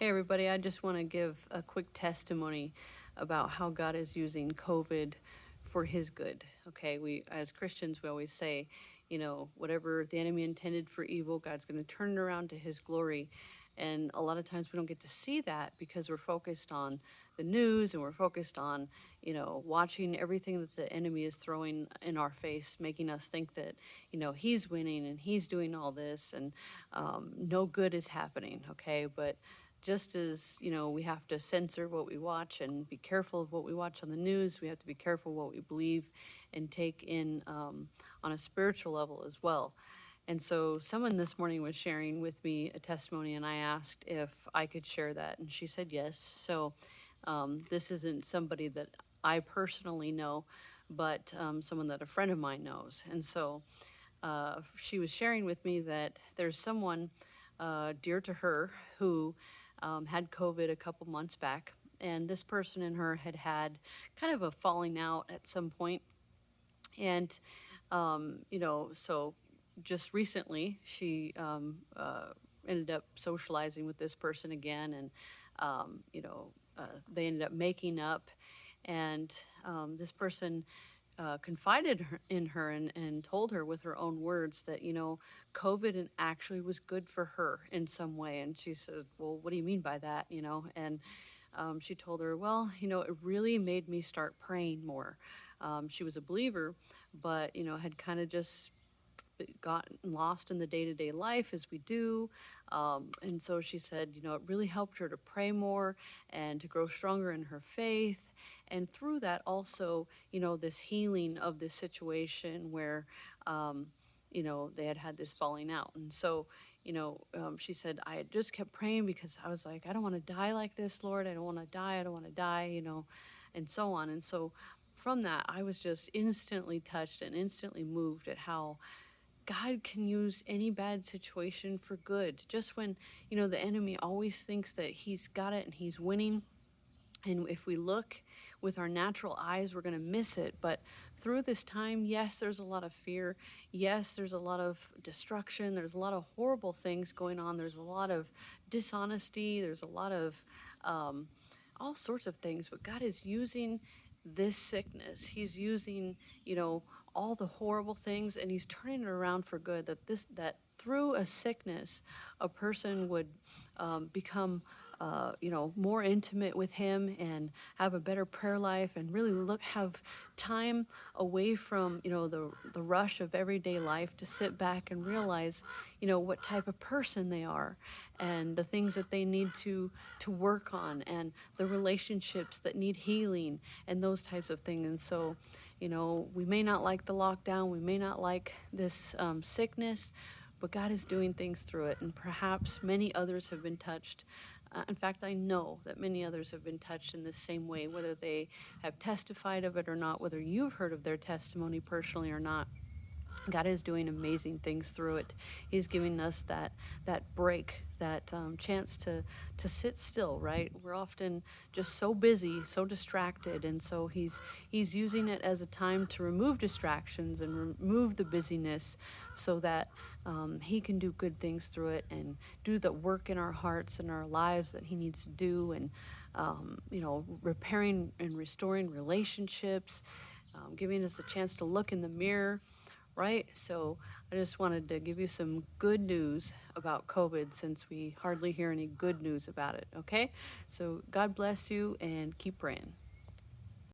Hey, everybody, I just want to give a quick testimony about how God is using COVID for his good. Okay, we as Christians, we always say, whatever the enemy intended for evil, God's going to turn it around to his glory. And a lot of times we don't get to see that because we're focused on the news and we're focused on, watching everything that the enemy is throwing in our face, making us think that, he's winning and he's doing all this and no good is happening. Okay, but just as we have to censor what we watch and be careful of what we watch on the news, we have to be careful what we believe and take in on a spiritual level as well. And so someone this morning was sharing with me a testimony, and I asked if I could share that, and she said yes. So this isn't somebody that I personally know, but someone that a friend of mine knows. And so she was sharing with me that there's someone dear to her who had COVID a couple months back. And this person and her had had kind of a falling out at some point. And, so just recently she ended up socializing with this person again. And, they ended up making up. And this person confided in her and told her with her own words that, COVID actually was good for her in some way. And she said, well, what do you mean by that? And she told her, well, it really made me start praying more. She was a believer, but, had kind of just gotten lost in the day-to-day life as we do. And so she said, it really helped her to pray more and to grow stronger in her faith. And through that also, this healing of this situation where, they had had this falling out. And so, she said, I had just kept praying because I was like, I don't want to die like this, Lord. I don't want to die. I don't want to die, and so on. And so from that, I was just instantly touched and instantly moved at how God can use any bad situation for good. Just when, the enemy always thinks that he's got it and he's winning. And if we look with our natural eyes, we're going to miss it. But through this time, yes, there's a lot of fear. Yes, there's a lot of destruction. There's a lot of horrible things going on. There's a lot of dishonesty. There's a lot of all sorts of things. But God is using this sickness. He's using, all the horrible things, and he's turning it around for good. That through a sickness, a person would become, more intimate with him and have a better prayer life and really have time away from, the rush of everyday life to sit back and realize, what type of person they are and the things that they need to work on and the relationships that need healing and those types of things. And so, we may not like the lockdown, we may not like this sickness, but God is doing things through it, and perhaps many others have been touched. In fact, I know that many others have been touched in the same way, whether they have testified of it or not, whether you've heard of their testimony personally or not. God is doing amazing things through it. He's giving us that break, that chance to sit still. Right? We're often just so busy, so distracted, and so He's using it as a time to remove distractions and remove the busyness, so that He can do good things through it and do the work in our hearts and our lives that He needs to do, and repairing and restoring relationships, giving us a chance to look in the mirror, right? So I just wanted to give you some good news about COVID since we hardly hear any good news about it, okay? So God bless you and keep praying.